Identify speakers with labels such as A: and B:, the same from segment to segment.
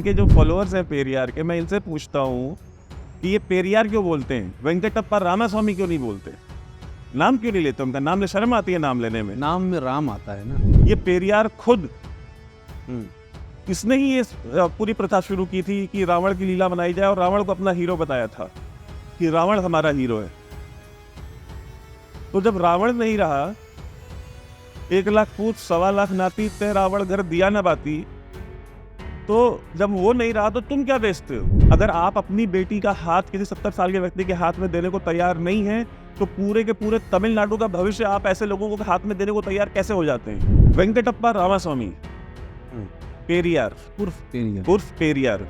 A: इनके जो फॉलोअर्स हैं पेरियार के, मैं इनसे पूछता हूँ कि ये पेरियार क्यों बोलते हैं, वेंकटप्पा रामास्वामी क्यों नहीं बोलते? नाम क्यों नहीं लेते? उनका नाम ले शर्म आती है नाम लेने में।
B: नाम में राम आता है ना।
A: ये पेरियार खुद इसने ही ये पूरी प्रथा शुरू की थी कि रावण की लीला बनाई जाए और रावण को अपना हीरो बताया था कि रावण हमारा हीरो है। तो जब रावण नहीं रहा, 1 लाख पूत 1.25 लाख नाती ते रावण घर दिया न बाती, तो जब वो नहीं रहा तो तुम क्या बेचते हो? अगर आप अपनी बेटी का हाथ किसी 70 साल के व्यक्ति के हाथ में देने को तैयार नहीं है, तो पूरे के पूरे तमिलनाडु का भविष्य आप ऐसे लोगों को हाथ में देने को तैयार कैसे हो जाते हैं? वेंकटप्पा रामास्वामी पेरियार उर्फ पेरियार,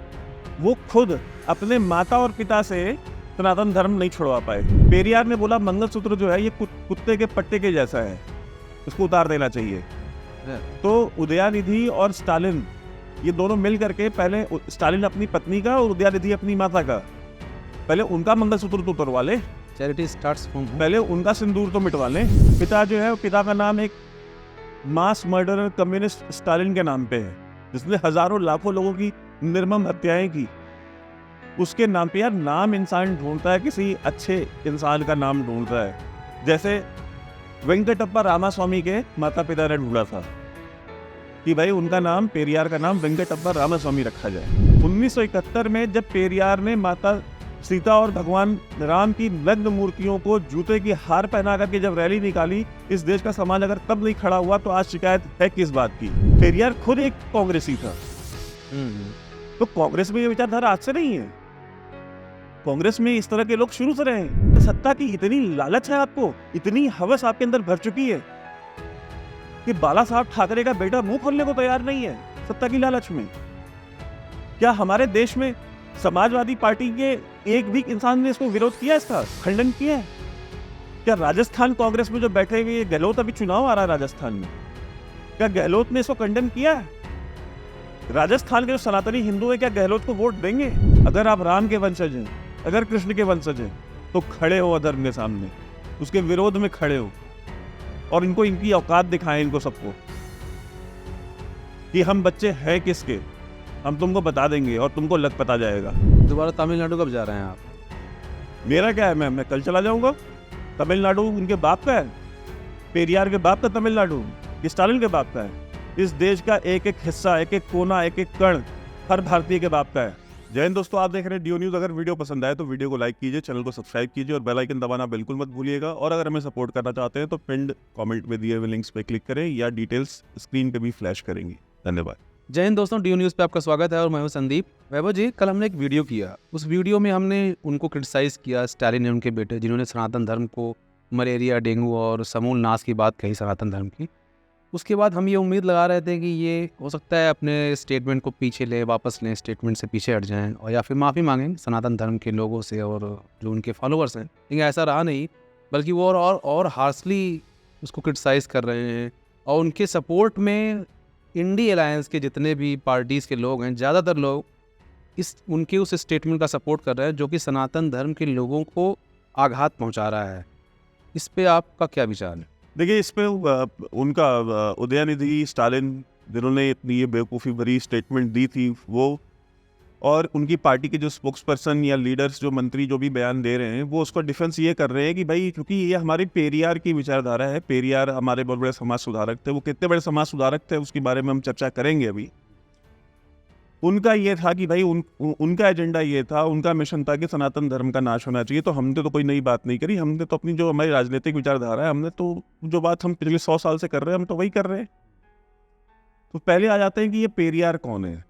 A: वो खुद अपने माता और पिता से सनातन धर्म नहीं छुड़वा पाए। पेरियार ने बोला मंगलसूत्र जो है ये कुत्ते के पट्टे के जैसा है, उसको उतार देना चाहिए। तो उदयानिधि और स्टालिन ये दोनों मिल करके, पहले स्टालिन अपनी पत्नी का और उदयानिधि अपनी माता का, पहले उनका मंगलसूत्र तो उतरवा ले,
B: चैरिटी स्टार्ट्स फ्रॉम होम।
A: पहले उनका सिंदूर तो मिटवा ले। पिता जो है, पिता का नाम एक मास मर्डरर कम्युनिस्ट स्टालिन के नाम पे है, जिसने हजारों लाखों लोगों की निर्मम हत्याएं की। उसके नाम पे यार, नाम इंसान ढूंढता है, किसी अच्छे इंसान का नाम ढूंढता है। जैसे वेंकटप्पा रामास्वामी के माता पिता ने ढूंढा था कि भाई उनका नाम, पेरियार का नाम वेंकटप्पा रामास्वामी रखा जाए। 1971 में जब पेरियार ने माता सीता और भगवान राम की नग्न मूर्तियों को जूते की हार पहना करके जब रैली निकाली, इस देश का समाज अगर तब नहीं खड़ा हुआ तो आज शिकायत है किस बात की? पेरियार खुद एक कांग्रेसी था। तो कांग्रेस में ये विचारधारा आज से नहीं है, कांग्रेस में इस तरह के लोग शुरू से रहे हैं। सत्ता की इतनी लालच है आपको, इतनी हवस आपके अंदर भर चुकी है कि बाला साहब ठाकरे का बेटा मुंह खोलने को तैयार नहीं है सत्ता की लालच में। क्या हमारे देश में समाजवादी पार्टी के एक भी इंसान ने इसको विरोध किया, इसका खंडन किया है? क्या राजस्थान कांग्रेस में जो बैठे हुए गहलोत, अभी चुनाव आ रहा है राजस्थान में, क्या गहलोत ने इसको खंडन किया है? राजस्थान के जो सनातनी हिंदू है, क्या गहलोत को वोट देंगे? अगर आप राम के वंशज हैं, अगर कृष्ण के वंशज हैं, तो खड़े हो अधर्म के सामने, उसके विरोध में खड़े हो और इनको इनकी औकात दिखाएं, इनको सबको कि हम बच्चे हैं किसके, हम तुमको बता देंगे और तुमको लग पता जाएगा।
B: दोबारा तमिलनाडु कब जा रहे हैं आप?
A: मेरा क्या है, मैं कल चला जाऊंगा। तमिलनाडु उनके बाप का है, पेरियार के बाप का तमिलनाडु, ये स्टालिन के बाप का है। इस देश का एक एक हिस्सा, एक एक कोना, एक एक कण हर भारतीय के बाप का है। जय हिंद दोस्तों, आप देख रहे हैं DO न्यूज़। अगर वीडियो पसंद आए तो वीडियो को लाइक कीजिए, चैनल को सब्सक्राइब कीजिए और बेल आइकन दबाना बिल्कुल मत भूलिएगा। और अगर हमें सपोर्ट करना चाहते हैं तो पिंड कमेंट में दिए हुए लिंक्स पे क्लिक करें या डिटेल्स स्क्रीन पे भी फ्लैश करेंगे। धन्यवाद।
B: जय हिंद दोस्तों, DO न्यूज़ पे आपका स्वागत है और मैं हूं संदीप। वैभव जी, कल हमने एक वीडियो किया, उस वीडियो में हमने उनको क्रिटिसाइज़ किया, स्टालिन और उनके बेटे, जिन्होंने सनातन धर्म को मलेरिया, डेंगू और समूल नाश की बात कही सनातन धर्म की। उसके बाद हम ये उम्मीद लगा रहे थे कि ये हो सकता है अपने स्टेटमेंट को पीछे ले, वापस लें, स्टेटमेंट से पीछे हट जाएं और या फिर माफ़ी मांगें सनातन धर्म के लोगों से और जो उनके फॉलोअर्स हैं। लेकिन ऐसा रहा नहीं, बल्कि वो और हार्शली उसको क्रिटिसाइज़ कर रहे हैं। और उनके सपोर्ट में इंडी अलायंस के जितने भी पार्टीज़ के लोग हैं, ज़्यादातर लोग उनके उस स्टेटमेंट का सपोर्ट कर रहे हैं जो कि सनातन धर्म के लोगों को आघात पहुँचा रहा है। इस पर आपका क्या विचार है?
A: देखिए, इस पे उनका उदयनिधि स्टालिन, जिन्होंने इतनी ये बेवकूफ़ी भरी स्टेटमेंट दी थी, वो और उनकी पार्टी के जो स्पोक्स पर्सन या लीडर्स, जो मंत्री जो भी बयान दे रहे हैं, वो उसका डिफेंस ये कर रहे हैं कि भाई क्योंकि ये हमारी पेरियार की विचारधारा है, पेरियार हमारे बहुत बड़े समाज सुधारक थे। वो कितने बड़े समाज सुधारक थे उसके बारे में हम चर्चा करेंगे अभी। उनका ये था कि भाई उनका एजेंडा ये था, उनका मिशन था कि सनातन धर्म का नाश होना चाहिए। तो हमने तो कोई नई बात नहीं करी, हमने तो अपनी जो हमारी राजनीतिक विचारधारा है, हमने तो जो बात हम पिछले 100 साल से कर रहे हैं, हम तो वही कर रहे हैं। तो पहले आ जाते हैं कि ये पेरियार कौन है।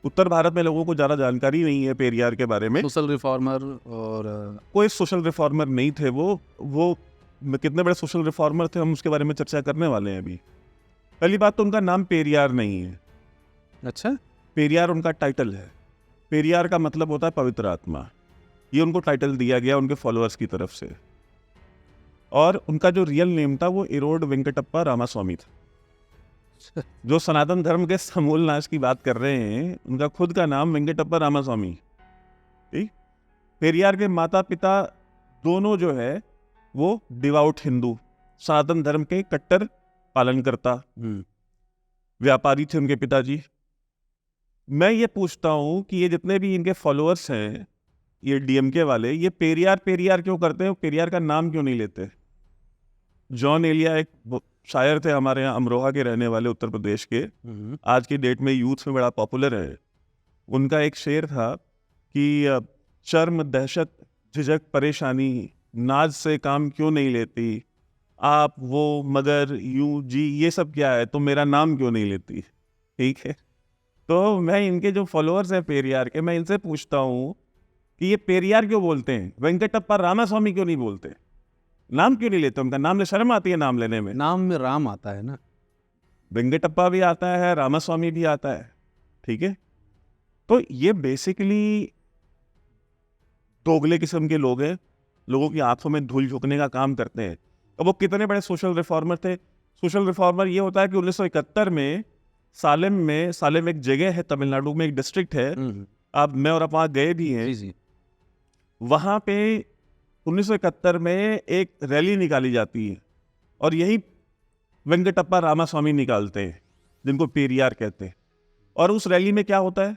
A: उत्तर भारत में लोगों को ज़्यादा जानकारी नहीं है पेरियार के बारे में।
B: सोशल रिफॉर्मर और
A: कोई सोशल रिफॉर्मर नहीं थे वो कितने बड़े सोशल रिफॉर्मर थे, हम उसके बारे में चर्चा करने वाले हैं अभी। पहली बात तो उनका नाम पेरियार नहीं है।
B: अच्छा,
A: पेरियार उनका टाइटल है। पेरियार का मतलब होता है पवित्र आत्मा। ये उनको टाइटल दिया गया उनके फॉलोअर्स की तरफ से। और उनका जो रियल नेम था वो इरोड वेंकटप्पा रामास्वामी था। जो सनातन धर्म के समूल नाश की बात कर रहे हैं, उनका खुद का नाम वेंकटप्पा रामास्वामी। ठीक, पेरियार के माता पिता दोनों जो है वो डिवाउट हिंदू, सनातन धर्म के कट्टर पालनकर्ता व्यापारी थे उनके पिताजी। मैं ये पूछता हूँ कि ये जितने भी इनके फॉलोअर्स हैं, ये डीएमके वाले, ये पेरियार पेरियार क्यों करते हैं? पेरियार का नाम क्यों नहीं लेते? जॉन एलिया एक शायर थे हमारे यहाँ, अमरोहा के रहने वाले, उत्तर प्रदेश के, आज की डेट में यूथ में बड़ा पॉपुलर है। उनका एक शेर था कि शर्म, दहशत, झिझक, परेशानी, नाज से काम क्यों नहीं लेती आप, वो, मगर, यूं, जी, ये सब क्या है, तो मेरा नाम क्यों नहीं लेती? ठीक है, तो मैं इनके जो फॉलोअर्स हैं पेरियार के, मैं इनसे पूछता हूँ कि ये पेरियार क्यों बोलते हैं, वेंकटप्पा रामास्वामी क्यों नहीं बोलते? नाम क्यों नहीं लेते? उनका नाम ले शर्म आती है नाम लेने में।
B: नाम में राम आता है ना।
A: वेंकटप्पा भी आता है, रामास्वामी भी आता है, ठीक है। तो ये बेसिकली दोगले किस्म के लोग हैं, लोगों की आंखों में धूल झोंकने का काम करते हैं। अब वो कितने बड़े सोशल रिफॉर्मर थे? सोशल रिफॉर्मर ये होता है कि 1971 में सालेम एक जगह है तमिलनाडु में, एक डिस्ट्रिक्ट है, आप मैं और आप वहाँ गए भी हैं।
B: जी जी।
A: वहाँ पे 1971 में एक रैली निकाली जाती है और यही वेंकटप्पा रामास्वामी निकालते हैं, जिनको पेरियार कहते हैं। और उस रैली में क्या होता है?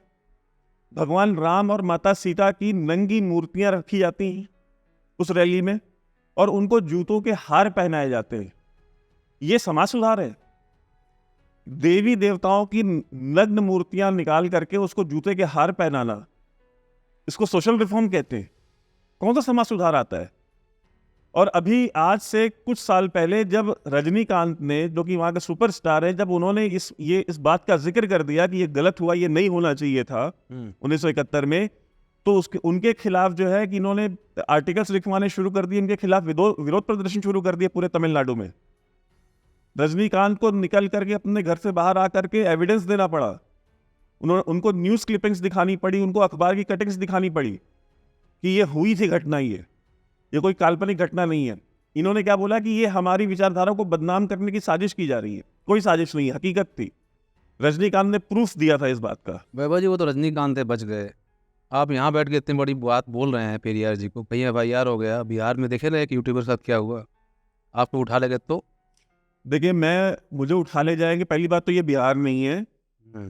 A: भगवान राम और माता सीता की नंगी मूर्तियां रखी जाती हैं उस रैली में, और उनको जूतों के हार पहनाए जाते हैं। ये समाज सुधार है? देवी देवताओं की नग्न मूर्तियां निकाल करके उसको जूते के हार पहनाना, इसको सोशल रिफॉर्म कहते हैं? कौन सा समाज सुधार आता है? और अभी आज से कुछ साल पहले जब रजनीकांत ने, जो कि वहां के सुपरस्टार हैं, जब उन्होंने इस बात का जिक्र कर दिया कि ये गलत हुआ, ये नहीं होना चाहिए था 1971 में, तो उनके खिलाफ जो है कि इन्होंने आर्टिकल्स लिखवाने शुरू कर दिए, इनके खिलाफ विरोध प्रदर्शन शुरू कर दिए पूरे तमिलनाडु में। रजनीकांत को निकल करके अपने घर से बाहर आकर के एविडेंस देना पड़ा, उनको न्यूज क्लिपिंग्स दिखानी पड़ी, उनको अखबार की कटिंग्स दिखानी पड़ी कि ये हुई थी घटना, ये कोई काल्पनिक घटना नहीं है। इन्होंने क्या बोला कि ये हमारी विचारधारा को बदनाम करने की साजिश की जा रही है। कोई साजिश नहीं, हकीकत थी। रजनीकांत ने प्रूफ दिया था इस बात का।
B: वैभव जी, वो तो रजनीकांत थे, बच गए। आप यहाँ बैठ के इतनी बड़ी बात बोल रहे हैं पेरियार जी को, कहीं FIR हो गया। बिहार में देखे ना एक यूट्यूबर के साथ क्या हुआ, आपको उठा ले गए तो?
A: देखिए, मुझे उठा ले जाएंगे, पहली बात तो ये बिहार नहीं है,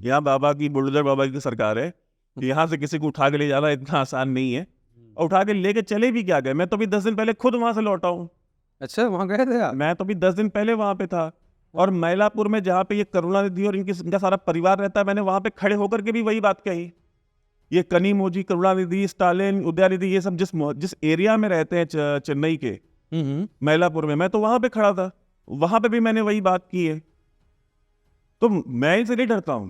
A: यहाँ बाबा की, बुलडोजर बाबा की सरकार है। यहाँ से किसी को उठा के ले जाना इतना आसान नहीं है। और उठा के लेके चले भी क्या गए? मैं तो अभी 10 दिन पहले खुद वहां से लौटा हूँ।
B: अच्छा, वहाँ गए थे आप?
A: मैं तो अभी 10 दिन पहले वहां पे था। और मैलापुर में जहाँ पे ये करुणानिधि और इनका सारा परिवार रहता है, मैंने वहां पे खड़े होकर के भी वही बात कही। ये कनीमोजी, करुणानिधि, स्टालिन, उदयनिधि, ये सब जिस एरिया में रहते हैं चेन्नई के मैलापुर में, मैं तो वहां पे खड़ा था, वहां पे भी मैंने वही बात की है। तो मैं इनसे नहीं डरता हूं,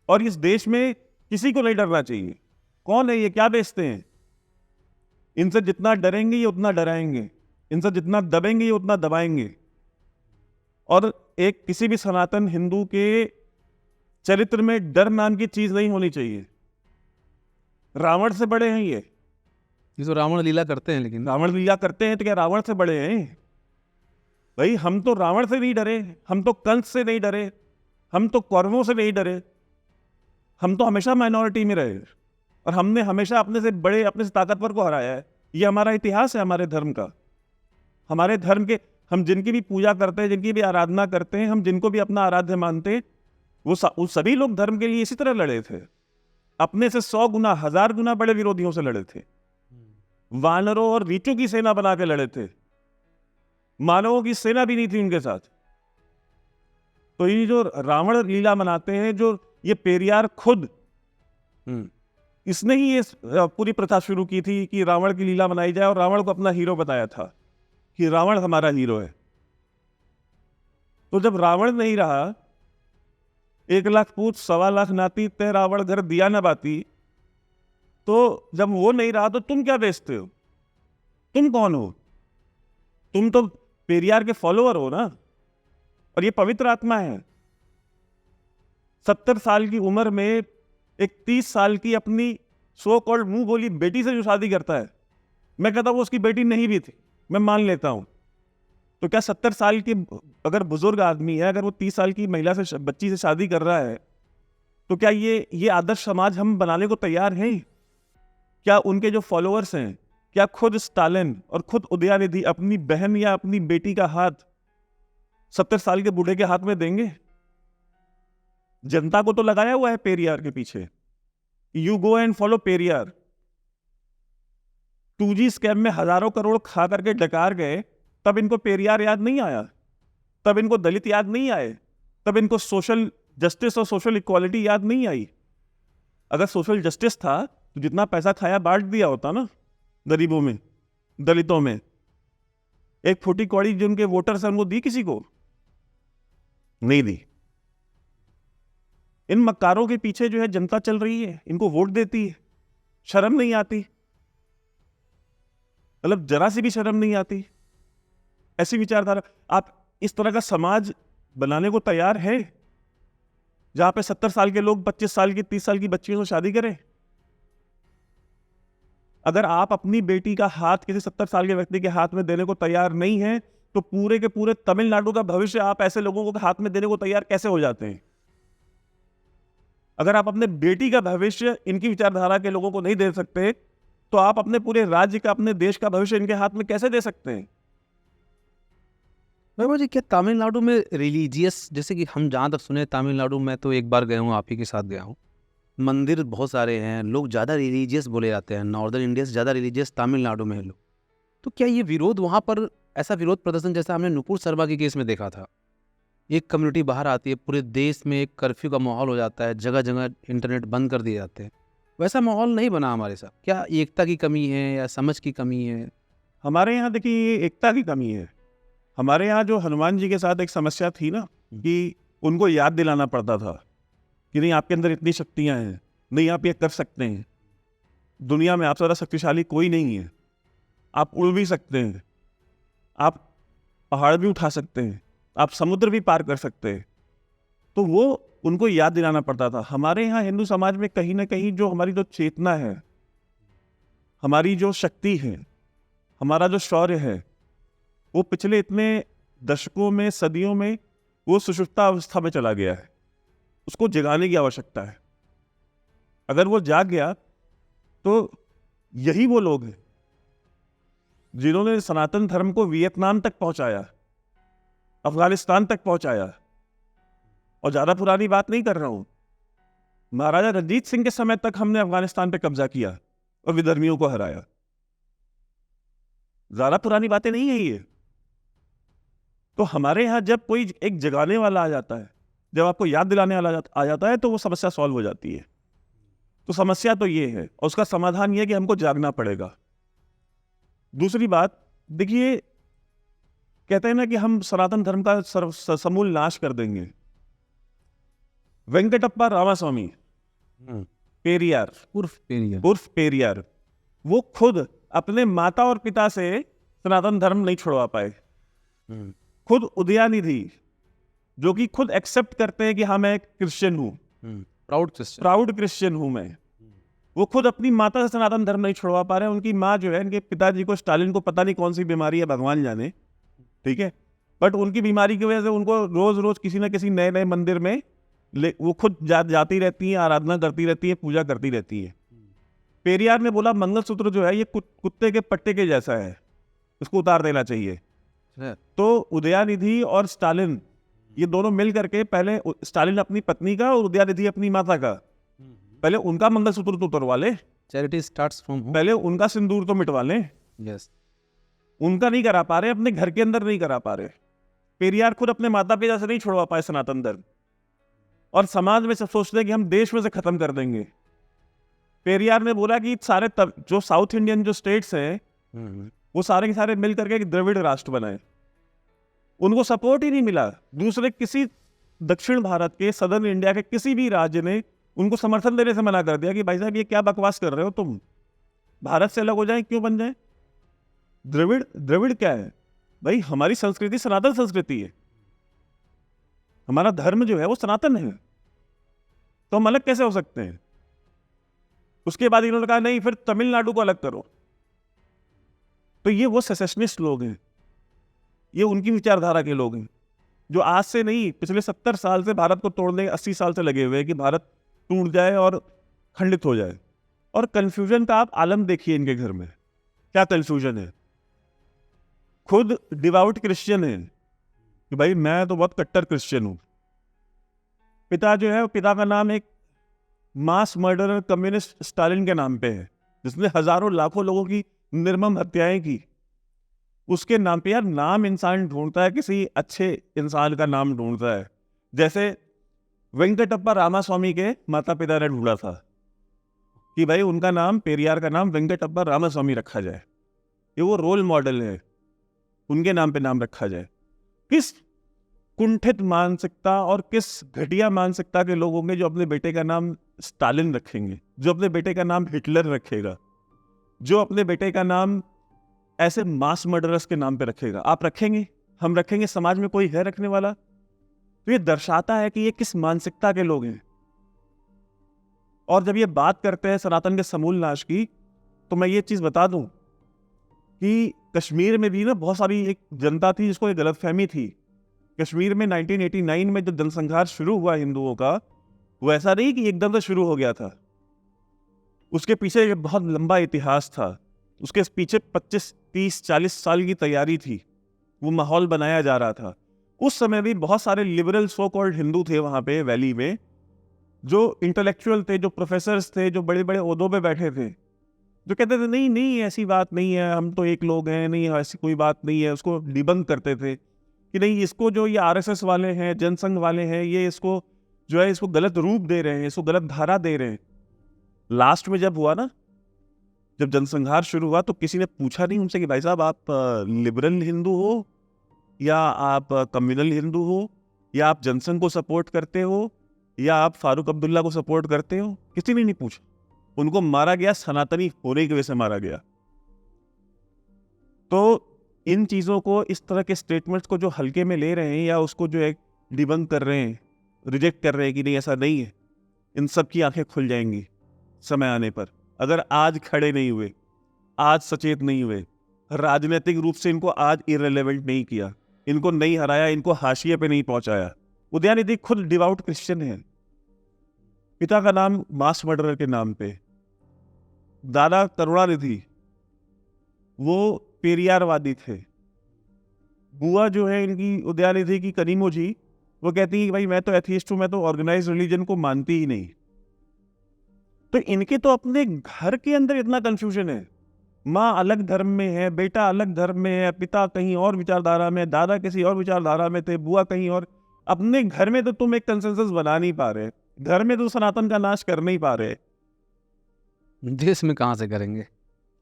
A: और इस देश में किसी को नहीं डरना चाहिए। कौन है ये? क्या बेचते हैं? इनसे जितना डरेंगे ये उतना डराएंगे, इनसे जितना दबेंगे ये उतना दबाएंगे। और एक किसी भी सनातन हिंदू के चरित्र में डर नाम की चीज नहीं होनी चाहिए। रावण से बड़े हैं ये
B: तो रावण लीला करते हैं, लेकिन
A: रावण लीला करते हैं तो क्या रावण से बड़े हैं? भाई, हम तो रावण से नहीं डरे, हम तो कंस से नहीं डरे, हम तो कौरवों से नहीं डरे। हम तो हमेशा माइनॉरिटी में रहे, और हमने हमेशा अपने से बड़े, अपने से ताकतवर को हराया है। ये हमारा इतिहास है, हमारे धर्म का। हमारे धर्म के, हम जिनकी भी पूजा करते हैं, जिनकी भी आराधना करते हैं, हम जिनको भी अपना आराध्य मानते हैं, वो सभी लोग धर्म के लिए इसी तरह लड़े थे। अपने से 100 गुना, 1000 गुना बड़े विरोधियों से लड़े थे। वानरों और रीचों की सेना बना के लड़े थे, मानवों की सेना भी नहीं थी उनके साथ। तो ये जो रावण लीला मनाते हैं, जो ये पेरियार खुद, इसने ही ये पूरी प्रथा शुरू की थी कि रावण की लीला मनाई जाए, और रावण को अपना हीरो बताया था कि रावण हमारा हीरो है। तो जब रावण नहीं रहा, 1 लाख पूत 1.25 लाख नाती, तय रावण घर दिया न बाती, तो जब वो नहीं रहा तो तुम क्या बेचते हो? तुम कौन हो? तुम तो पेरियार के फॉलोअर हो ना, और ये पवित्र आत्मा है। 70 साल की उम्र में एक 30 साल की अपनी सो कॉल्ड मुंह बोली बेटी से जो शादी करता है, मैं कहता हूं वो उसकी बेटी नहीं भी थी, मैं मान लेता हूं। तो क्या 70 साल की अगर बुजुर्ग आदमी है, अगर वो 30 साल की महिला से, बच्ची से शादी कर रहा है, तो क्या ये आदर्श समाज हम बनाने को तैयार हैं? क्या उनके जो फॉलोअर्स हैं, क्या खुद स्टालिन और खुद उदयनिधि अपनी बहन या अपनी बेटी का हाथ 70 साल के बूढ़े के हाथ में देंगे? जनता को तो लगाया हुआ है पेरियार के पीछे, you go and follow Periyar. 2G scam में हजारों करोड़ खा करके डकार गए, तब इनको पेरियार याद नहीं आया, तब इनको दलित याद नहीं आए, तब इनको सोशल जस्टिस और सोशल इक्वालिटी याद नहीं आई। अगर सोशल जस्टिस था तो जितना पैसा खाया बांट दिया होता ना, गरीबों में, दलितों में। एक फूटी कौड़ी जो उनके वोटर्स हैं उनको दी किसी को? नहीं दी। इन मक्कारों के पीछे जो है जनता चल रही है, इनको वोट देती है, शर्म नहीं आती, मतलब जरा सी भी शर्म नहीं आती। ऐसी विचारधारा, आप इस तरह का समाज बनाने को तैयार है जहां पे 70 साल के लोग 25 साल की 30 साल की बच्चियों से शादी करें? अगर आप अपनी बेटी का हाथ किसी 70 साल के व्यक्ति के हाथ में देने को तैयार नहीं है, तो पूरे के पूरे तमिलनाडु का भविष्य आप ऐसे लोगों को हाथ में देने को तैयार कैसे हो जाते हैं? अगर आप अपने बेटी का भविष्य इनकी विचारधारा के लोगों को नहीं दे सकते, तो आप अपने पूरे राज्य का, अपने देश का भविष्य इनके हाथ में कैसे दे सकते हैं?
B: वैभव जी, क्या तमिलनाडु में रिलीजियस, जैसे कि हम जहाँ तक सुने, तमिलनाडु में तो एक बार गया हूँ, आप ही के साथ गया हूँ, मंदिर बहुत सारे हैं, लोग ज़्यादा रिलीजियस बोले जाते हैं, नॉर्दर्न इंडिया से ज़्यादा रिलीजियस तमिलनाडु में है लोग। तो क्या ये विरोध वहाँ पर, ऐसा विरोध प्रदर्शन जैसा हमने नुपुर शर्मा के केस में देखा था, एक कम्युनिटी बाहर आती है, पूरे देश में एक कर्फ्यू का माहौल हो जाता है, जगह जगह इंटरनेट बंद कर दिए जाते हैं, वैसा माहौल नहीं बना हमारे साथ? क्या एकता की कमी है या समझ की कमी है?
A: हमारे यहाँ देखिए, ये एकता की कमी है। हमारे यहाँ जो हनुमान जी के साथ एक समस्या थी ना, कि उनको याद दिलाना पड़ता था कि नहीं, आपके अंदर इतनी शक्तियाँ हैं, नहीं आप ये कर सकते हैं, दुनिया में आपसे ज़्यादा शक्तिशाली कोई नहीं है, आप उड़ भी सकते हैं, आप पहाड़ भी उठा सकते हैं, आप समुद्र भी पार कर सकते हैं। तो वो उनको याद दिलाना पड़ता था। हमारे यहाँ हिंदू समाज में कहीं ना कहीं जो हमारी जो चेतना है, हमारी जो शक्ति है, हमारा जो शौर्य है, वो पिछले इतने दशकों में, सदियों में वो सुषुप्ता अवस्था में चला गया है। उसको जगाने की आवश्यकता है। अगर वो जाग गया तो यही वो लोग हैं जिन्होंने सनातन धर्म को वियतनाम तक पहुंचाया, अफगानिस्तान तक पहुंचाया। और ज्यादा पुरानी बात नहीं कर रहा हूं, महाराजा रणजीत सिंह के समय तक हमने अफगानिस्तान पे कब्जा किया और विधर्मियों को हराया। ज्यादा पुरानी बातें नहीं है ये। तो हमारे यहां जब कोई एक जगाने वाला आ जाता है, जब आपको याद दिलाने वाला आ जाता है, तो वो समस्या सॉल्व हो जाती है। तो समस्या तो ये है, और उसका समाधान ये है कि हमको जागना पड़ेगा। दूसरी बात देखिए, कहते हैं ना कि हम सनातन धर्म का समूल नाश कर देंगे। वेंकटप्पा रामास्वामी पेरियार उर्फ पेरियार, वो खुद अपने माता और पिता से सनातन धर्म नहीं छुड़वा पाए। खुद उदयानिधि, जो कि खुद एक्सेप्ट करते हैं कि हाँ मैं क्रिश्चियन हूं, प्राउड क्रिश्चियन हूं मैं, वो खुद अपनी माता से सनातन धर्म नहीं छुड़वा पा रहे हैं। उनकी माँ जो है, इनके पिताजी को, स्टालिन को पता नहीं कौन सी बीमारी है, भगवान जाने, ठीक है, बट उनकी बीमारी की वजह से उनको रोज रोज किसी ना किसी नए नए मंदिर में वो खुद जाती रहती हैं, आराधना करती रहती है, पूजा करती रहती है। पेरियार ने बोला मंगलसूत्र जो है ये कुत्ते के पट्टे के जैसा है, उसको उतार देना चाहिए। तो उदयानिधि और स्टालिन, ये दोनों मिल करके, पहले स्टालिन अपनी पत्नी का और उदयानिधि अपनी माता का, पहले उनका मंगलसूत्र तो उतरवा ले,
B: चैरिटी स्टार्ट्स फ्रॉम होम।
A: पहले उनका सिंदूर तो मिटवा ले।
B: यस,
A: उनका नहीं करा पा रहे, अपने घर के अंदर नहीं करा पा रहे। पेरियार खुद अपने माता पिता से नहीं छोड़वा पाए सनातन धर्म, और समाज में सब सोचते हैं कि हम देश में से खत्म कर देंगे। पेरियार ने बोला कि सारे जो साउथ इंडियन जो स्टेट्स हैं, वो सारे के सारे मिल करके एक द्रविड़ राष्ट्र बनाए। उनको सपोर्ट ही नहीं मिला। दूसरे किसी दक्षिण भारत के, सदर्न इंडिया के किसी भी राज्य ने उनको समर्थन देने से मना कर दिया कि भाई साहब ये क्या बकवास कर रहे हो तुम, भारत से अलग हो जाए, क्यों बन जाए द्रविड़ क्या है भाई? हमारी संस्कृति सनातन संस्कृति है, हमारा धर्म जो है वो सनातन है, तो हम अलग कैसे हो सकते हैं? उसके बाद इन्होंने कहा नहीं, फिर तमिलनाडु को अलग करो। तो ये वो सेसेशनिस्ट लोग हैं, ये उनकी विचारधारा के लोग हैं, जो आज से नहीं, पिछले 70 साल से भारत को तोड़ने 80 साल से लगे हुए हैं कि भारत टूट जाए और खंडित हो जाए। और कंफ्यूजन का आप आलम देखिए इनके घर में, क्या कंफ्यूजन है। खुद डिवाउट क्रिश्चियन है कि भाई मैं तो बहुत कट्टर क्रिश्चियन हूं। पिता जो है, पिता का नाम एक मास मर्डरर कम्युनिस्ट स्टालिन के नाम पे है, जिसने हजारों लाखों लोगों की निर्मम हत्याएं की। उसके नाम पे यार नाम इंसान ढूंढता है, किसी अच्छे इंसान का नाम ढूंढता है। जैसे वेंकटप्पा रामास्वामी के माता पिता ने ढूंढा था कि भाई उनका नाम, पेरियार का नाम वेंकटप्पा रामास्वामी रखा जाए, ये वो रोल मॉडल है, उनके नाम पे नाम रखा जाए। किस कुंठित मानसिकता और किस घटिया मानसिकता के लोग होंगे जो अपने बेटे का नाम स्टालिन रखेंगे, जो अपने बेटे का नाम हिटलर रखेगा, जो अपने बेटे का नाम ऐसे मास मर्डरर्स के नाम पे रखेगा। आप रखेंगे, हम रखेंगे, समाज में कोई है रखने वाला? तो ये दर्शाता है कि ये किस मानसिकता के लोग हैं। और जब ये बात करते हैं सनातन के समूल नाश की, तो मैं ये चीज बता दूं कि कश्मीर में भी ना बहुत सारी एक जनता थी जिसको ये गलतफहमी थी। कश्मीर में 1989 में जब जनसंघर्ष शुरू हुआ हिंदुओं का, वो ऐसा नहीं कि एकदम से शुरू हो गया था। उसके पीछे एक बहुत लंबा इतिहास था, उसके पीछे 25, 30, 40 साल की तैयारी थी, वो माहौल बनाया जा रहा था। उस समय भी बहुत सारे लिबरल सो कॉल्ड हिंदू थे वहां पे वैली में, जो इंटेलेक्चुअल थे, जो प्रोफेसर्स थे, जो बड़े बड़े ओहदों पे बैठे थे, जो कहते थे नहीं नहीं ऐसी बात नहीं है, हम तो एक लोग हैं, नहीं ऐसी कोई बात नहीं है। उसको डिबंक करते थे कि नहीं, इसको जो ये आरएसएस वाले हैं, जनसंघ वाले हैं, ये इसको जो है इसको गलत रूप दे रहे हैं, इसको गलत धारा दे रहे हैं। लास्ट में जब हुआ ना, जब जनसंहार शुरू हुआ, तो किसी ने पूछा नहीं उनसे कि भाई साहब आप लिबरल हिंदू हो या आप कम्युनल हिंदू हो, या आप जनसंघ को सपोर्ट करते हो, या आप फारूक अब्दुल्ला को सपोर्ट करते हो? किसी ने नहीं पूछा। उनको मारा गया सनातनी होने की वजह से मारा गया। तो इन चीजों को, इस तरह के स्टेटमेंट्स को जो हल्के में ले रहे हैं या उसको जो है डिबंक कर रहे हैं, रिजेक्ट कर रहे हैं कि नहीं ऐसा नहीं है, इन सब की आंखें खुल जाएंगी समय आने पर। अगर आज खड़े नहीं हुए, आज सचेत नहीं हुए, राजनीतिक रूप से इनको आज इररिलेवेंट नहीं किया, इनको नहीं हराया, इनको हाशिए पे नहीं पहुंचाया। उदयनिधि खुद डिवाउट क्रिश्चियन है, पिता का नाम मास मर्डरर के नाम पे। दादा करुणानिधि वो पेरियारवादी थे। बुआ जो है इनकी उदयनिधि की, करीमो जी, वो कहती है कि भाई मैं तो एथियस्ट हूं, मैं तो ऑर्गेनाइज रिलीजन को मानती ही नहीं। तो इनके तो अपने घर के अंदर इतना कंफ्यूजन है। माँ अलग धर्म में है, बेटा अलग धर्म में है, पिता कहीं और विचारधारा में, दादा किसी और विचारधारा में थे, बुआ कहीं और। अपने घर में तो तुम एक कंसेंसस बना नहीं पा रहे, घर में तो सनातन का नाश कर नहीं पा रहे,
B: देश में कहाँ से करेंगे?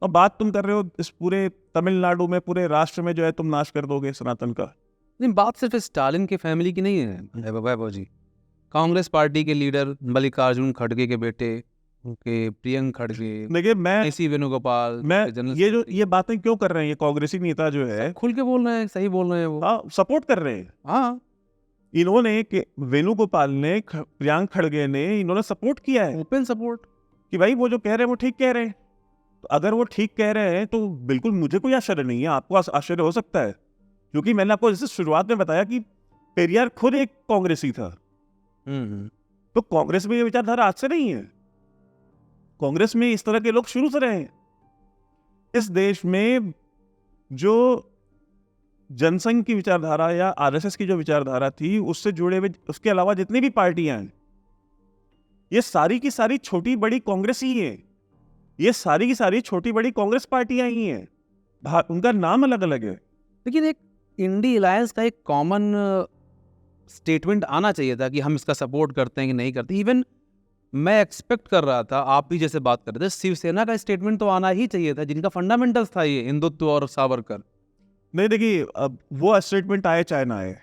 A: और बात तुम कर रहे हो इस पूरे तमिलनाडु में, पूरे राष्ट्र में जो है तुम नाश कर दोगे सनातन का।
B: नहीं, बात सिर्फ स्टालिन की फैमिली की नहीं है वैभव जी। कांग्रेस पार्टी के लीडर मल्लिकार्जुन खड़गे के बेटे, उनके प्रियंक खड़गे,
A: देखिए मैं
B: ऐसी वेणुगोपाल,
A: मैं
B: जनरल
A: ये जो
B: सेक्रेटरी,
A: ये बातें क्यों कर रहे हैं, ये कांग्रेसी नेता जो है
B: खुल के बोल रहे हैं, सही बोल रहे हैं वो।
A: हाँ सपोर्ट कर रहे हैं।
B: हाँ,
A: इन्होंने वेणुगोपाल ने, प्रियंक खड़गे ने, इन्होंने सपोर्ट किया है
B: ओपन सपोर्ट
A: कि भाई वो जो कह रहे हैं वो ठीक कह रहे हैं। तो अगर वो ठीक कह रहे हैं तो बिल्कुल मुझे कोई आश्चर्य नहीं है, आपको आश्चर्य हो सकता है, क्योंकि मैंने आपको जैसे शुरुआत में बताया कि पेरियार खुद एक कांग्रेसी था। तो कांग्रेस में ये विचारधारा आज से नहीं है, कांग्रेस में इस तरह के लोग शुरू से रहे हैं। इस देश में जो जनसंघ की विचारधारा या आरएसएस की जो विचारधारा थी, उससे जुड़े हुए, उसके अलावा जितनी भी पार्टियां हैं, ये सारी की सारी छोटी बड़ी कांग्रेस ही है। ये सारी की सारी छोटी बड़ी कांग्रेस पार्टियां ही हैं, उनका नाम अलग अलग है।
B: लेकिन एक इंडी अलायंस का एक कॉमन स्टेटमेंट आना चाहिए था कि हम इसका सपोर्ट करते हैं कि नहीं करते। इवन मैं एक्सपेक्ट कर रहा था, आप भी जैसे बात कर रहे थे, शिवसेना का स्टेटमेंट तो आना ही चाहिए था, जिनका फंडामेंटल्स था ये हिंदुत्व और सावरकर।
A: नहीं देखिए, अब वो स्टेटमेंट आए चाहे ना आए,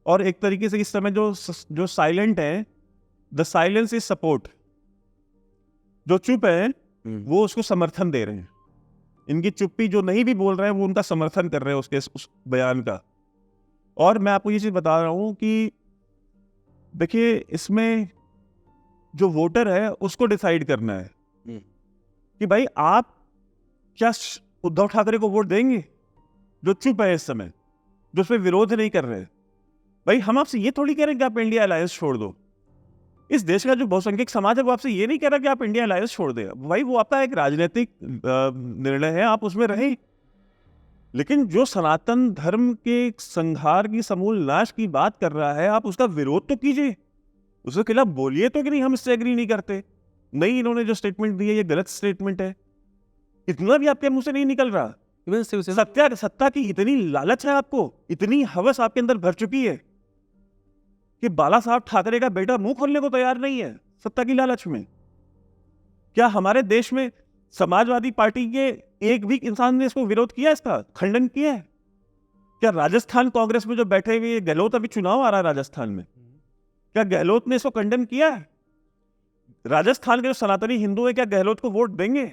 A: और एक तरीके से इस समय जो साइलेंट है, द साइलेंस इज सपोर्ट। जो चुप है वो उसको समर्थन दे रहे हैं। इनकी चुप्पी, जो नहीं भी बोल रहे हैं वो उनका समर्थन कर रहे हैं उसके उस बयान का। और मैं आपको ये चीज बता रहा हूं कि देखिए, इसमें जो वोटर है उसको डिसाइड करना है कि भाई आप क्या उद्धव ठाकरे को वोट देंगे, जो चुप है इस समय, जो उस पर विरोध नहीं कर रहे। भाई हम आपसे ये थोड़ी कह रहे हैं कि आप इंडिया अलायंस छोड़ दो। इस देश का जो बहुसंख्यक समाज है वो आपसे ये नहीं कह रहा कि आप इंडिया अलायंस छोड़ दें। भाई वो आपका एक राजनीतिक निर्णय है, आप उसमें रहें। लेकिन जो सनातन धर्म के संहार की, समूल नाश की बात कर रहा है, आप उसका विरोध तो कीजिए। उसके खिलाफ बोलिए तो कि नहीं हम इससे एग्री नहीं करते, नहीं इन्होंने जो स्टेटमेंट दी है ये गलत स्टेटमेंट है, इतना भी आपके मुंह से नहीं निकल रहा।
B: इवन शिवसेना
A: सत्ता की इतनी लालच है आपको, इतनी हवस आपके अंदर भर चुकी है कि बाला साहब ठाकरे का बेटा मुंह खोलने को तैयार नहीं है सत्ता की लालच में। क्या हमारे देश में समाजवादी पार्टी के एक भी इंसान ने इसको विरोध किया, इसका खंडन किया है? क्या राजस्थान कांग्रेस में जो बैठे हुए गहलोत, अभी चुनाव आ रहा है राजस्थान में, क्या गहलोत ने इसको खंडन किया है? राजस्थान के जो सनातनी हिंदू है क्या गहलोत को वोट देंगे?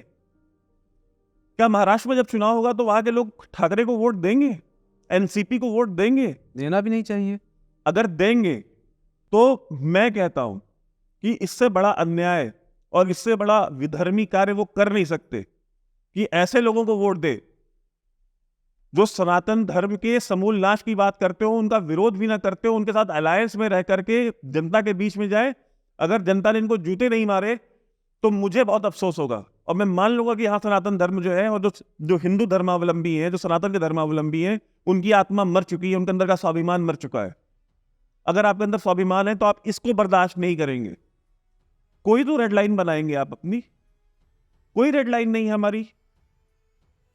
A: क्या महाराष्ट्र में जब चुनाव होगा तो वहां के लोग ठाकरे को वोट देंगे, एनसीपी को वोट देंगे?
B: देना भी नहीं चाहिए।
A: अगर देंगे तो मैं कहता हूं कि इससे बड़ा अन्याय और इससे बड़ा विधर्मी कार्य वो कर नहीं सकते कि ऐसे लोगों को वोट दे जो सनातन धर्म के समूल नाश की बात करते हो, उनका विरोध भी ना करते हो, उनके साथ अलायंस में रह करके जनता के बीच में जाए। अगर जनता ने इनको जूते नहीं मारे तो मुझे बहुत अफसोस होगा और मैं मान लूंगा कि हाँ सनातन धर्म जो है और जो हिंदू धर्मावलंबी हैं, जो सनातन के धर्मावलंबी हैं, उनकी आत्मा मर चुकी है, उनके अंदर का स्वाभिमान मर चुका है। अगर आपके अंदर स्वाभिमान है तो आप इसको बर्दाश्त नहीं करेंगे। कोई तो रेड लाइन बनाएंगे आप अपनी, कोई रेड लाइन नहीं है हमारी।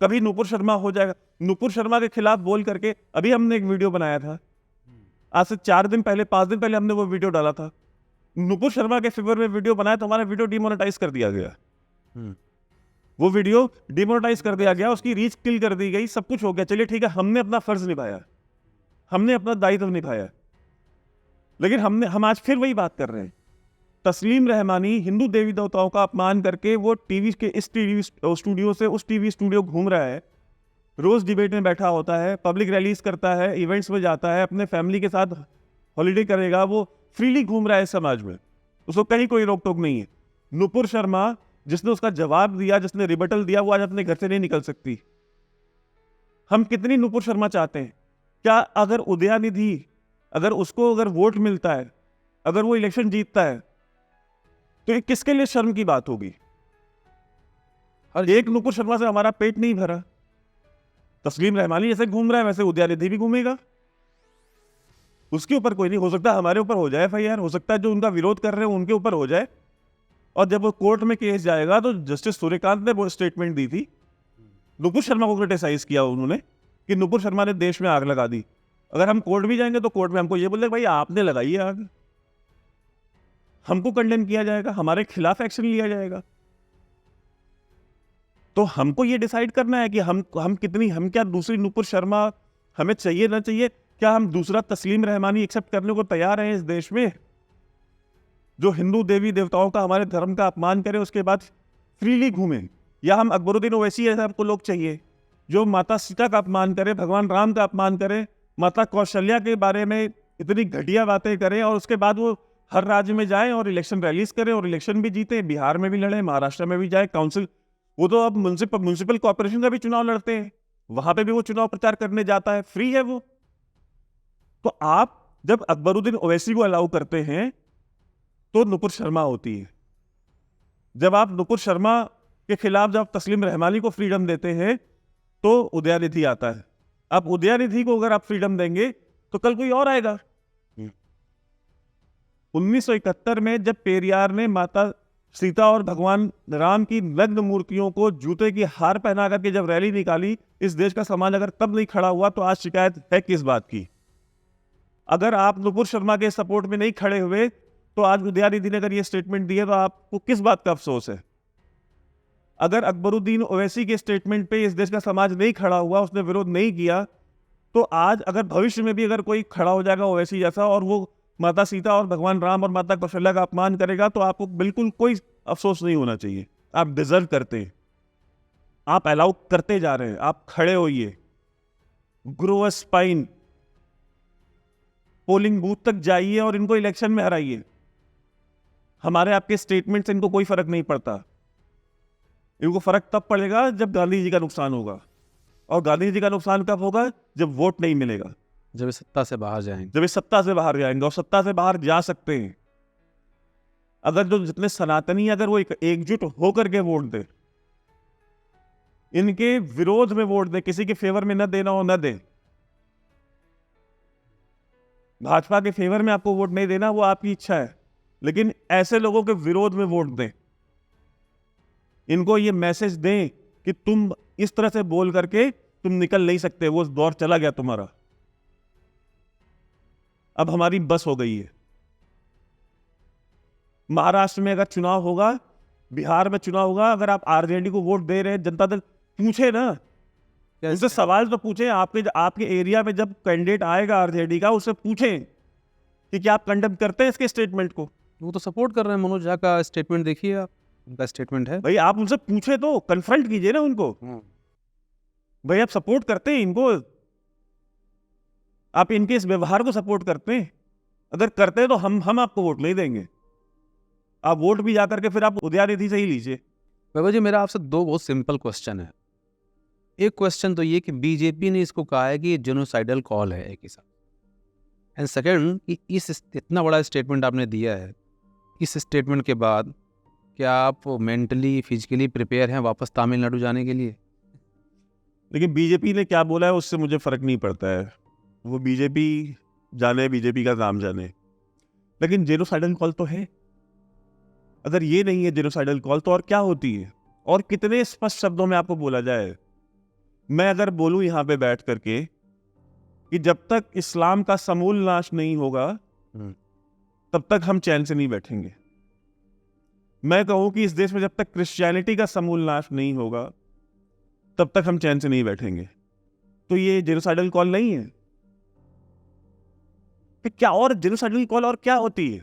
A: कभी नुपुर शर्मा हो जाएगा, नुपुर शर्मा के खिलाफ बोल करके अभी हमने एक वीडियो बनाया था, आज से 4 दिन पहले 5 दिन पहले हमने वो वीडियो डाला था। नुपुर शर्मा के फेवर में वीडियो बनाया तो हमारा वीडियो डिमोनेटाइज कर दिया गया। वो वीडियो डिमोनेटाइज कर दिया गया, उसकी रीच किल कर दी गई, सब कुछ हो गया। चलिए ठीक है, हमने अपना फर्ज निभाया, हमने अपना दायित्व निभाया, लेकिन हम आज फिर वही बात कर रहे हैं। तस्लीम रहमानी हिंदू देवी देवताओं का अपमान करके वो टीवी स्टूडियो से उस टीवी स्टूडियो घूम रहा है, रोज डिबेट में बैठा होता है, पब्लिक रैलीज करता है, इवेंट्स में जाता है, अपने फैमिली के साथ हॉलीडे करेगा, वो फ्रीली घूम रहा है समाज में, उसको कहीं कोई रोक टोक नहीं है। नुपुर शर्मा जिसने उसका जवाब दिया, जिसने रिबटल दिया, वो आज अपने घर से नहीं निकल सकती। हम कितनी नुपुर शर्मा चाहते हैं? क्या अगर उदयनिधि, अगर उसको अगर वोट मिलता है, अगर वो इलेक्शन जीतता है तो ये किसके लिए शर्म की बात होगी?
B: हर
A: एक नुपुर शर्मा से हमारा पेट नहीं भरा। तस्लीम रहमानी जैसे घूम रहा है वैसे उदयनिधि भी घूमेगा, उसके ऊपर कोई नहीं। हो सकता है हमारे ऊपर हो जाए एफआईआर, हो सकता है जो उनका विरोध कर रहे हैं उनके ऊपर हो जाए, और जब वो कोर्ट में केस जाएगा तो जस्टिस सूर्यकांत ने वो स्टेटमेंट दी थी, नुपुर शर्मा को क्रिटिसाइज किया उन्होंने कि नुपुर शर्मा ने देश में आग लगा दी। अगर हम कोर्ट भी जाएंगे तो कोर्ट में हमको ये बोले भाई आपने लगाई है आग, हमको कंडेम किया जाएगा, हमारे खिलाफ एक्शन लिया जाएगा। तो हमको ये डिसाइड करना है कि हम क्या दूसरी नुपुर शर्मा हमें चाहिए ना चाहिए? क्या हम दूसरा तस्लीम रहमानी एक्सेप्ट करने को तैयार हैं इस देश में, जो हिंदू देवी देवताओं का, हमारे धर्म का अपमान करे, उसके बाद फ्रीली घूमे? या हम अकबरुद्दीन ओवैसी ऐसे हमको लोग चाहिए जो माता सीता का अपमान करे, भगवान राम का अपमान करे, माता कौशल्या के बारे में इतनी घटिया बातें करे, और उसके बाद वो हर राज्य में जाए और इलेक्शन रैलीज करे और इलेक्शन भी जीते, बिहार में भी लड़े, महाराष्ट्र में भी जाए, काउंसिल, वो तो अब म्युनिसिपल कॉर्पोरेशन का भी चुनाव लड़ते हैं, वहां पे भी वो चुनाव प्रचार करने जाता है, फ्री है वो। तो आप जब अकबरुद्दीन ओवैसी को अलाउ करते हैं तो नुपुर शर्मा होती है, जब आप नुपुर शर्मा के खिलाफ जब तस्लीम रहमानी को फ्रीडम देते हैं तो उदयनिधि आता है। अब उदयनिधि को अगर आप फ्रीडम देंगे तो कल कोई और आएगा। 1971 में जब पेरियार ने माता सीता और भगवान राम की नग्न मूर्तियों को जूते की हार पहना करके जब रैली निकाली, इस देश का समाज अगर तब नहीं खड़ा हुआ तो आज शिकायत है किस बात की? अगर आप नुपुर शर्मा के सपोर्ट में नहीं खड़े हुए तो आज उदयनिधि ने अगर ये स्टेटमेंट दी है तो आपको किस बात का अफसोस है? अगर अकबरुद्दीन ओवैसी के स्टेटमेंट पे इस देश का समाज नहीं खड़ा हुआ, उसने विरोध नहीं किया, तो आज अगर भविष्य में भी अगर कोई खड़ा हो जाएगा ओवैसी जैसा और वो माता सीता और भगवान राम और माता कौशल्या का अपमान करेगा, तो आपको बिल्कुल कोई अफसोस नहीं होना चाहिए। आप डिजर्व करते हैं, आप अलाउ करते जा रहे हैं, आप खड़े होइए, grow a spine, polling booth तक जाइए और इनको इलेक्शन में हराइए। हमारे आपके स्टेटमेंट से इनको कोई फर्क नहीं पड़ता, इनको फर्क तब पड़ेगा जब गांधी जी का नुकसान होगा, और गांधी जी का नुकसान कब होगा? जब वोट नहीं मिलेगा,
B: जब इस सत्ता से बाहर जाएंगे,
A: जब इस सत्ता से बाहर जाएंगे। और सत्ता से बाहर जा सकते हैं अगर जो जितने सनातनी अगर वो एकजुट होकर के वोट दे, इनके विरोध में वोट दे, किसी के फेवर में न देना हो न दे। भाजपा के फेवर में आपको वोट नहीं देना, वो आपकी इच्छा है, लेकिन ऐसे लोगों के विरोध में वोट दें, इनको ये मैसेज दें कि तुम इस तरह से बोल करके तुम निकल नहीं सकते, वो दौर चला गया तुम्हारा, अब हमारी बस हो गई है। महाराष्ट्र में अगर चुनाव होगा, बिहार में चुनाव होगा, अगर आप आरजेडी को वोट दे रहे हैं, जनता दल, पूछे ना, उनसे सवाल तो पूछे। आपके एरिया में जब कैंडिडेट आएगा आरजेडी का, उससे पूछें कि क्या आप कंडेम करते हैं इसके स्टेटमेंट को।
B: वो तो सपोर्ट कर रहे हैं, मनोज झा का स्टेटमेंट देखिए आप, उनका स्टेटमेंट है।
A: भाई आप उनसे पूछे तो कन्फ्रंट कीजिए ना उनको, भाई आप सपोर्ट करते हैं इनको, आप इनके इस व्यवहार को सपोर्ट करते हैं? अगर करते हैं तो हम आपको वोट नहीं देंगे। आप वोट भी जाकर के फिर आप उदयनिधि से ही लीजिए।
B: वैभव जी, मेरा आपसे दो बहुत सिंपल क्वेश्चन है। एक क्वेश्चन तो ये कि बीजेपी ने इसको कहा है कि ये जेनोसाइडल कॉल है एक हिसाब, एंड सेकंड कि इस इतना बड़ा स्टेटमेंट आपने दिया है, इस स्टेटमेंट के बाद क्या आप मेंटली फिजिकली प्रिपेयर हैं वापस तमिलनाडु जाने के लिए?
A: लेकिन बीजेपी ने क्या बोला है उससे मुझे फर्क नहीं पड़ता है, वो बीजेपी जाने, बीजेपी का काम जाने। लेकिन जेनोसाइडल कॉल तो है। अगर ये नहीं है जेनोसाइडल कॉल तो और क्या होती है? और कितने स्पष्ट शब्दों में आपको बोला जाए? मैं अगर बोलूं यहां पे बैठ करके कि जब तक इस्लाम का समूल नाश नहीं होगा तब तक हम चैन से नहीं बैठेंगे। मैं कहूं कि इस देश में जब तक क्रिश्चियनिटी का समूल नाश नहीं होगा तब तक हम चैन से नहीं बैठेंगे। तो ये जेनोसाइडल कॉल नहीं है? फिर क्या और जेनोसाइडल कॉल और क्या होती है?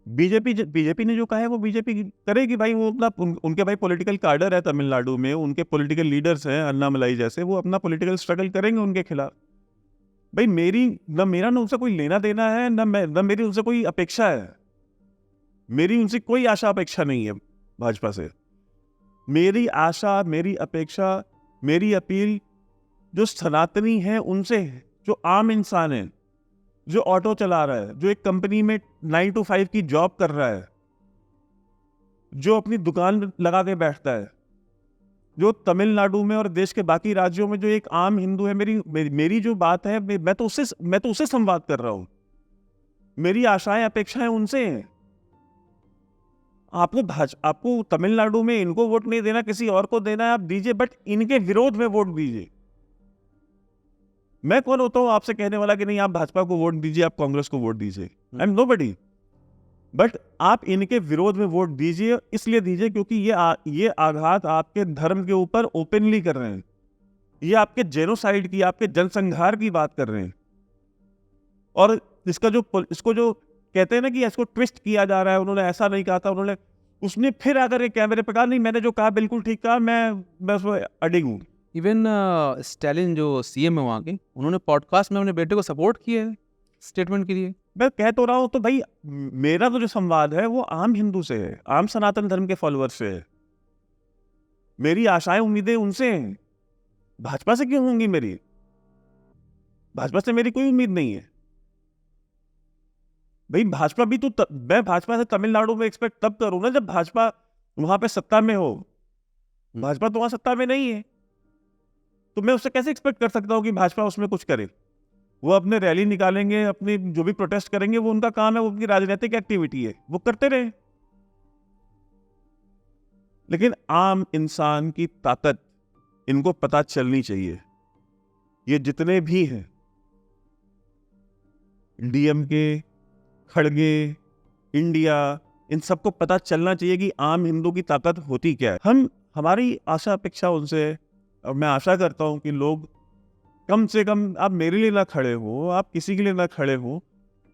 A: बीजेपी ने जो कहा है वो बीजेपी करेगी भाई। वो अपना उनके भाई पॉलिटिकल कार्डर है तमिलनाडु में, उनके पॉलिटिकल लीडर्स हैं अन्नामलाई जैसे, वो अपना पॉलिटिकल स्ट्रगल करेंगे उनके खिलाफ। भाई मेरा ना उनसे कोई लेना देना है, ना मेरी उनसे कोई अपेक्षा है। मेरी उनसे कोई आशा अपेक्षा नहीं है भाजपा से। मेरी आशा, मेरी अपेक्षा, मेरी अपील जो सनातनी है उनसे है, जो आम इंसान है, जो ऑटो चला रहा है, जो एक कंपनी में 9 to 5 की जॉब कर रहा है, जो अपनी दुकान लगा के बैठता है, जो तमिलनाडु में और देश के बाकी राज्यों में जो एक आम हिंदू है। मेरी जो बात है, मैं तो उससे संवाद कर रहा हूं। मेरी आशाएं अपेक्षाएं उनसे हैं। आपको तमिलनाडु में इनको वोट नहीं देना, किसी और को देना है, आप दीजिए, बट इनके विरोध में वोट दीजिए। मैं कौन होता हूं आपसे कहने वाला कि नहीं आप भाजपा को वोट दीजिए, आप कांग्रेस को वोट दीजिए? I am nobody. बट आप इनके विरोध में वोट दीजिए, इसलिए दीजिए क्योंकि ये आघात आपके धर्म के ऊपर ओपनली कर रहे हैं। ये आपके जेनोसाइड की, आपके जनसंहार की बात कर रहे हैं। और इसको जो कहते हैं ना कि इसको ट्विस्ट किया जा रहा है, उन्होंने ऐसा नहीं कहा था, उसने फिर आकर के कैमरे पे कहा नहीं मैंने जो कहा बिल्कुल ठीक कहा, मैं उसमें अडिग हूं।
B: इवन स्टालिन जो सीएम है वहाँ के, उन्होंने पॉडकास्ट में अपने बेटे को सपोर्ट किया है स्टेटमेंट के लिए।
A: मैं कह तो रहा हूं, तो भाई मेरा तो जो संवाद है वो आम हिंदू से है, आम सनातन धर्म के फॉलोअर्स से है। मेरी आशाएं उम्मीदें उनसे हैं। भाजपा से क्यों होंगी? भाजपा से मेरी कोई उम्मीद नहीं है भाई। भाजपा भी तो मैं भाजपा से तमिलनाडु में एक्सपेक्ट तब करूं ना जब भाजपा वहां पे सत्ता में हो। भाजपा तो वहां सत्ता में नहीं है, तो मैं उससे कैसे एक्सपेक्ट कर सकता हूं कि भाजपा उसमें कुछ करे? वो अपने रैली निकालेंगे, अपनी जो भी प्रोटेस्ट करेंगे, वो उनका काम है, वो उनकी राजनीतिक एक्टिविटी है, वो करते रहे। लेकिन आम इंसान की ताकत इनको पता चलनी चाहिए। ये जितने भी हैं, डीएमके, खड़गे, इंडिया, इन सबको पता चलना चाहिए कि आम हिंदू की ताकत होती क्या है। हमारी आशा अपेक्षा उनसे है, और मैं आशा करता हूं कि लोग कम से कम, आप मेरे लिए ना खड़े हो, आप किसी के लिए ना खड़े हो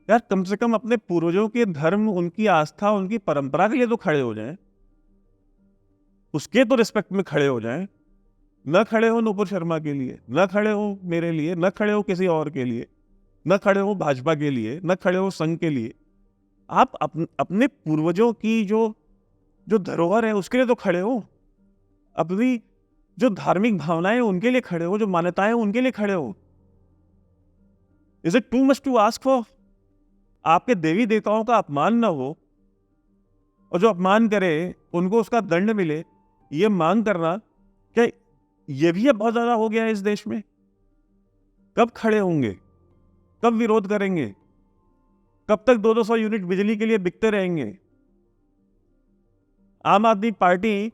A: यार, कम से कम अपने पूर्वजों के धर्म, उनकी आस्था, उनकी परंपरा के लिए तो खड़े हो जाएं। उसके तो रिस्पेक्ट में खड़े हो जाएं। न खड़े हो नुपुर शर्मा के लिए, न खड़े हो मेरे लिए, न खड़े हो किसी और के लिए, न खड़े हो भाजपा के लिए, न खड़े हो संघ के लिए। आप अपने पूर्वजों की जो धरोहर है उसके लिए तो खड़े हो। अपनी जो धार्मिक भावनाएं उनके लिए खड़े हो, जो मान्यताएं उनके लिए खड़े हो। Is it too much to ask for? आपके देवी देवताओं का अपमान ना हो, और जो अपमान करे उनको उसका दंड मिले, ये मांग करना क्या ये भी अब बहुत ज्यादा हो गया है इस देश में? कब खड़े होंगे? कब विरोध करेंगे? कब तक 200 यूनिट बिजली के लिए बिकते रहेंगे? आम आदमी पार्टी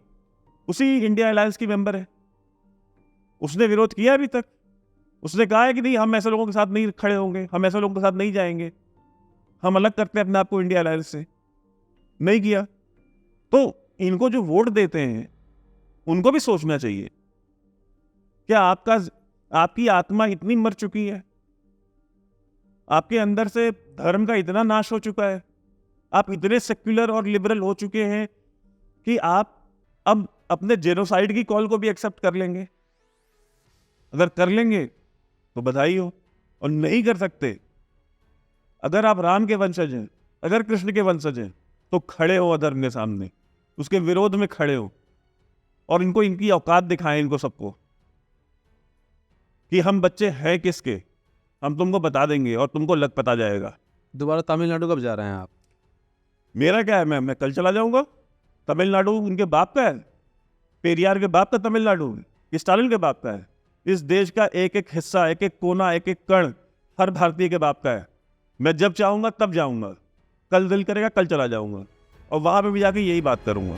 A: उसी इंडिया अलायंस की मेंबर है, उसने विरोध किया अभी तक? उसने कहा है कि नहीं, हम ऐसे लोगों के साथ नहीं खड़े होंगे, हम ऐसे लोगों के साथ नहीं जाएंगे, हम अलग करते हैं अपने आप को इंडिया अलायंस से? नहीं किया। तो इनको जो वोट देते हैं उनको भी सोचना चाहिए, क्या आपकी आत्मा इतनी मर चुकी है, आपके अंदर से धर्म का इतना नाश हो चुका है, आप इतने सेक्युलर और लिबरल हो चुके हैं कि आप अब अपने जेनोसाइड की कॉल को भी एक्सेप्ट कर लेंगे? अगर कर लेंगे तो बधाई हो, और नहीं कर सकते, अगर आप राम के वंशज हैं, अगर कृष्ण के वंशज हैं, तो खड़े हो अधर्म के सामने, उसके विरोध में खड़े हो, और इनको इनकी औकात दिखाएं, इनको सबको, कि हम बच्चे हैं किसके, हम तुमको बता देंगे और तुमको लग पता जाएगा।
B: दोबारा तमिलनाडु कब जा रहे हैं आप?
A: मेरा क्या है, मैं कल चला जाऊंगा। तमिलनाडु उनके बाप का है, पेरियार के बाप का तमिलनाडु है, स्टालिन के बाप का है। इस देश का एक एक हिस्सा, एक एक कोना, एक एक कण हर भारतीय के बाप का है। मैं जब चाहूंगा तब जाऊंगा, कल दिल करेगा कल चला जाऊंगा, और वहां पे भी जाके यही बात करूंगा।